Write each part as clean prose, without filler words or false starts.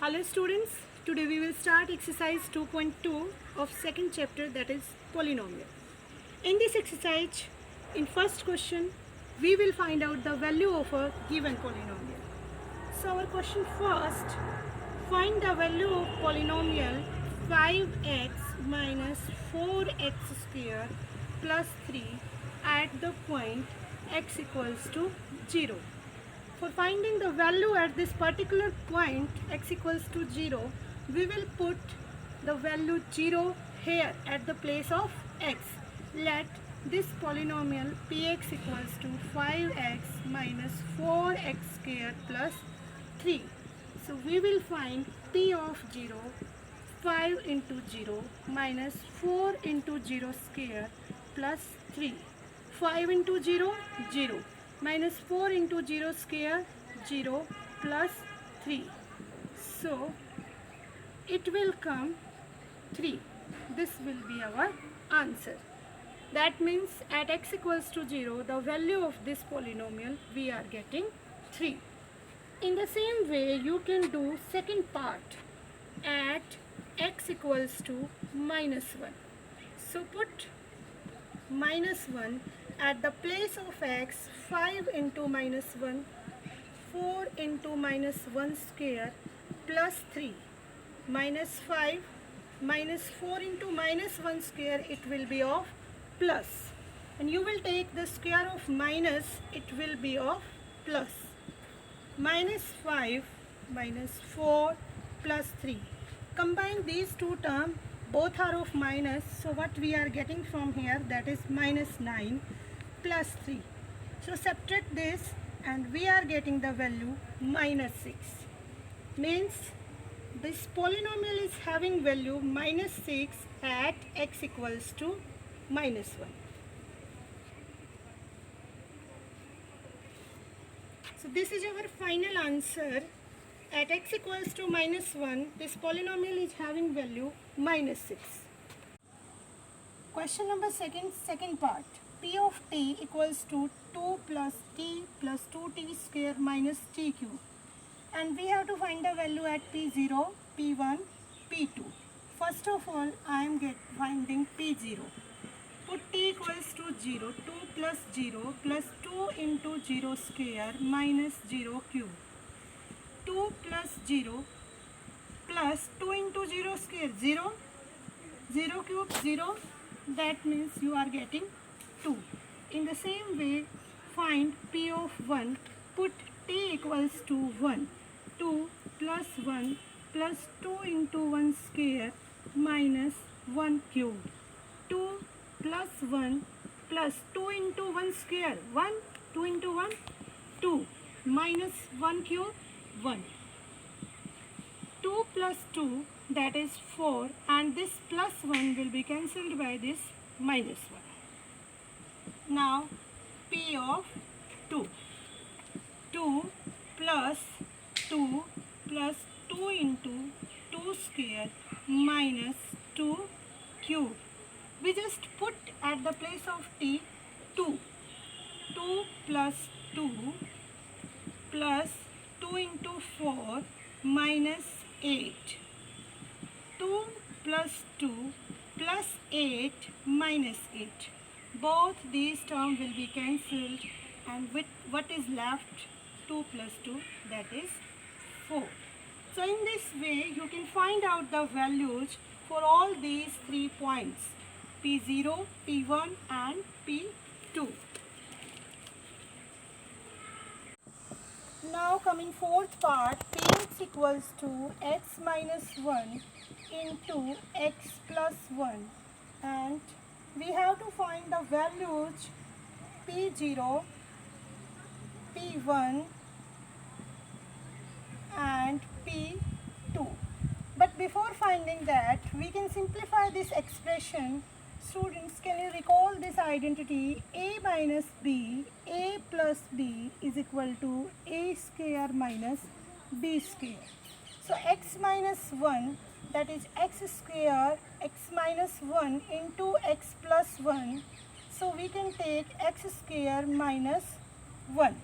Hello students, today we will start exercise 2.2 of second chapter, that is polynomial. In this exercise, in first question, we will find out the value of a given polynomial. So our question first, find the value of polynomial 5x minus 4x square plus 3 at the point x equals to 0. For finding the value at this particular point x equals to 0, we will put the value 0 here at the place of x. Let this polynomial px equals to 5x minus 4x square plus 3. So we will find p of 0, 5 into 0 minus 4 into 0 square plus 3. 5 into 0, 0. Minus 4 into 0 square, 0 plus 3. So, it will come 3. This will be our answer. That means at x equals to 0, the value of this polynomial we are getting 3. In the same way, you can do second part at x equals to minus 1. So, put minus 1 at the place of x. 5 into minus 1, 4 into minus 1 square plus 3, minus 5, minus 4 into minus 1 square, it will be of plus. And you will take the square of minus, it will be of plus. Minus 5, minus 4 plus 3. Combine these two terms, both are of minus, so what we are getting from here, that is minus 9 plus 3. So subtract this and we are getting the value minus 6. Means this polynomial is having value minus 6 at x equals to minus 1. So this is our final answer. At x equals to minus 1, this polynomial is having value minus 6. Question number second part. P of t equals to 2 plus t plus 2t square minus t cube. And we have to find the value at p0, p1, p2. First of all, I am finding p0. Put t equals to 0, 2 plus 0 plus 2 into 0 square minus 0 cube. 2 plus 0 plus 2 into 0 square, 0, 0 cube, 0, that means you are getting 2. In the same way, find p of 1, put t equals to 1, 2 plus 1 plus 2 into 1 square minus 1 cube. 2 plus 1 plus 2 into 1 square, 1, 2 into 1, 2, minus 1 cube, 1. 2 plus 2, that is 4, and this plus 1 will be cancelled by this minus 1. Now p of 2, 2 plus 2 plus 2 into 2 square minus 2 cube. We just put at the place of t 2. 2 plus 2 plus 2 into 4 minus 8. 2 plus 2 plus 8 minus 8. Both these terms will be cancelled, and with what is left, 2 plus 2, that is 4. So in this way, you can find out the values for all these 3 points, p0, p1 and p2. Now coming fourth part, px equals to x minus 1 into x plus 1, and we have to find the values p0, p1 and p2. But before finding that, we can simplify this expression. Students, can you recall this identity? A minus b, a plus b is equal to a square minus b square. So x minus 1, that is x square, x minus 1 into x plus 1. So we can take x square minus 1.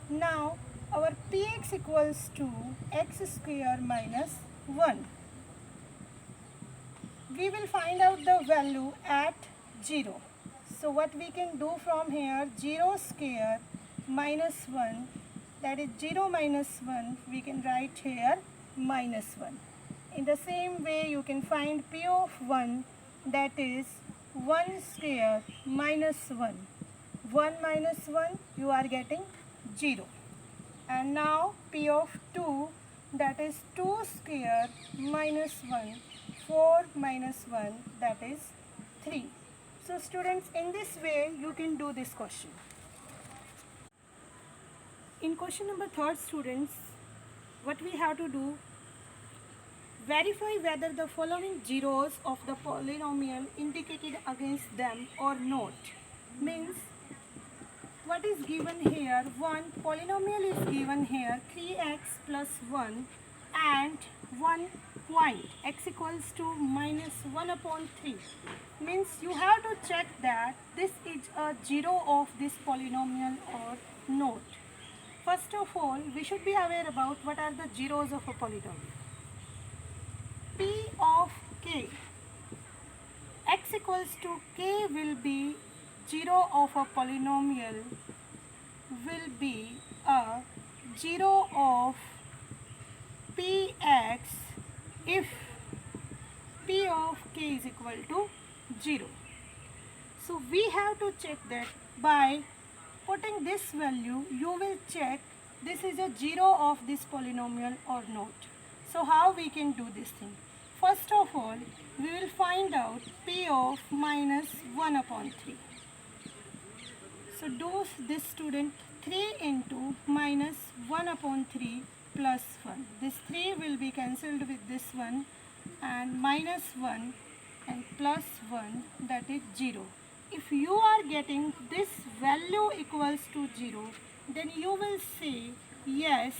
Now our px equals to x square minus 1. We will find out the value at 0. So what we can do from here, 0 square minus 1, that is 0 minus 1, we can write here minus 1. In the same way, you can find p of 1, that is 1 square minus 1. 1 minus 1, you are getting 0. And now p of 2, that is 2 square minus 1. 4 minus 1, that is 3. So students, in this way you can do this question. In question number 3, students, what we have to do, verify whether the following zeros of the polynomial indicated against them or not. Means, what is given here, one polynomial is given here, 3x plus 1 and 1 point, x equals to minus 1 upon 3. Means you have to check that this is a zero of this polynomial or not. First of all, we should be aware about what are the zeros of a polynomial. P of k, x equals to k will be zero of a polynomial, will be a zero of px if p of k is equal to 0. So we have to check that by putting this value, you will check this is a zero of this polynomial or not. So how we can do this thing? First of all, we will find out p of minus 1 upon 3. So do this, student, 3 into minus 1 upon 3 plus 1. This 3 will be cancelled with this one, and minus 1 and plus 1, that is 0. If you are getting this value equals to 0, then you will say yes,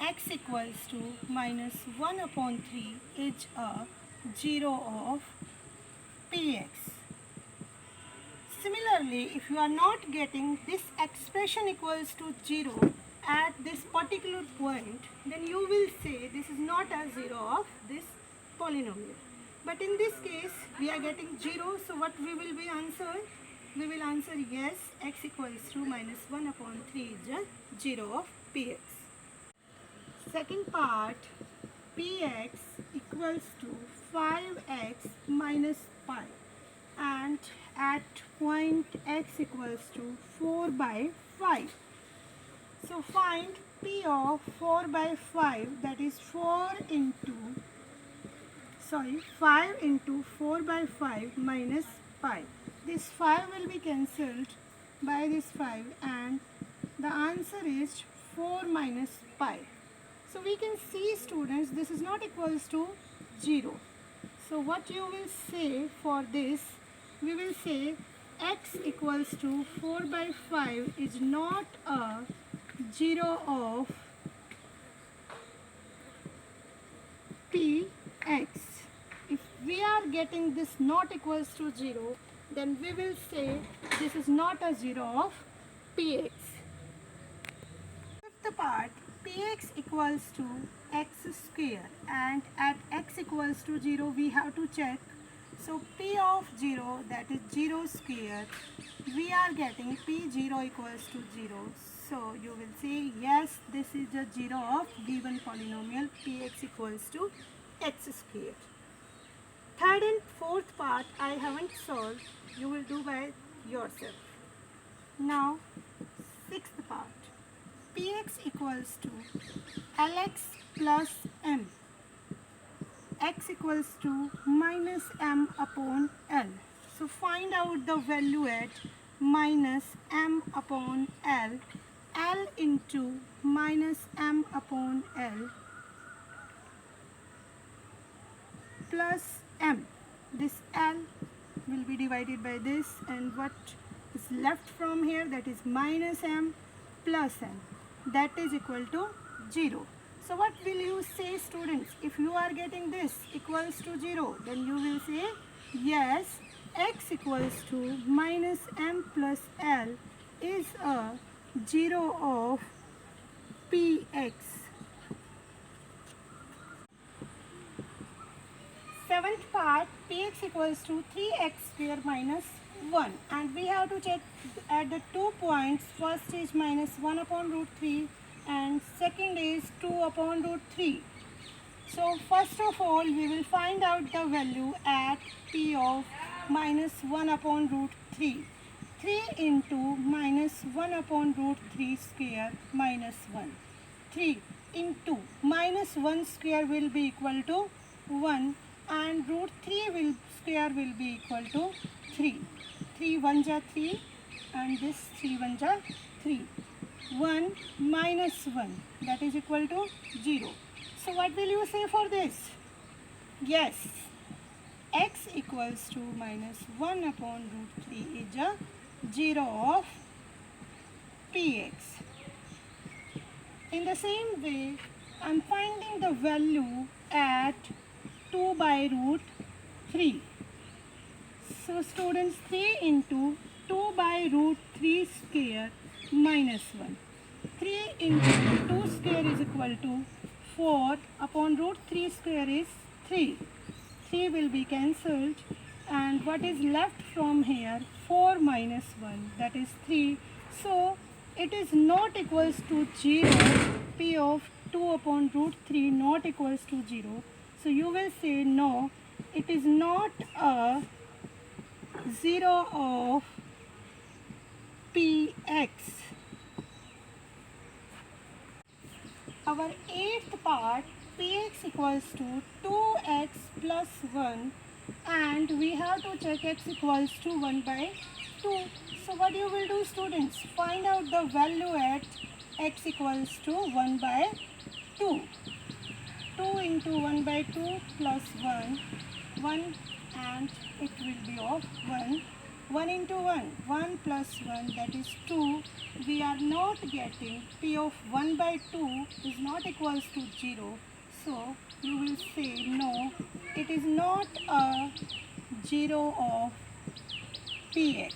x equals to minus 1 upon 3 is a 0 of px. Similarly, if you are not getting this expression equals to 0 at this particular point, then you will say this is not a 0 of this polynomial. But in this case, we are getting 0, so what we will be answer? We will answer yes, x equals to minus 1 upon 3 is a 0 of px. Second part, px equals to 5x minus pi, and at point x equals to 4 by 5. So find p of 4 by 5, that is 5 into 4 by 5 minus pi. This 5 will be cancelled by this 5, and the answer is 4 minus pi. So we can see, students, this is not equals to 0. So what you will say for this, we will say x equals to 4 by 5 is not a 0 of px. If we are getting this not equals to 0, then we will say this is not a 0 of px. Fifth part, px equals to x square, and at x equals to 0 we have to check. So p of 0, that is 0 square, we are getting p0 equals to 0. So you will say yes, this is a 0 of given polynomial px equals to x square. Third and fourth part I haven't solved, you will do by yourself. Now sixth part, px equals to lx plus m, x equals to minus m upon l. So find out the value at minus m upon l, l into minus m upon l plus m. This l will be divided by this, and what is left from here, that is minus m plus m, that is equal to 0. So what will you say, students? If you are getting this equals to 0, then you will say yes, x equals to minus m plus l is a 0 of px. Seventh part, px equals to 3x square minus 1, and we have to check at the 2 points. First is minus 1 upon root 3 and second is 2 upon root 3. So first of all we will find out the value at p of minus 1 upon root 3. 3 into minus 1 upon root 3 square minus 1. 3 into minus 1 square will be equal to 1 and root 3 square will be equal to 3. 3 1 ja 3 and this 3 1 ja 3. 1 minus 1, that is equal to 0. So what will you say for this? Yes, x equals to minus 1 upon root 3 is a 0 of px. In the same way, I am finding the value at 2 by root 3. So students, 3 into 2 by root 3 square minus 1. 3 into 2 square is equal to 4 upon root 3 square is 3. 3 will be cancelled and what is left from here? 4 minus 1, that is 3. So it is not equals to 0. P of 2 upon root 3 not equals to 0. So you will say no, it is not a 0 of px. Our eighth part, px equals to 2x plus 1 and we have to check x equals to 1 by 2. So what you will do, students? Find out the value at x equals to 1 by 2. 2 into 1 by 2 plus 1, 1 and it will be of 1. 1 into 1, 1 plus 1, that is 2. We are not getting p of 1 by 2 is not equals to 0. So you will say no, it is not a 0 of px.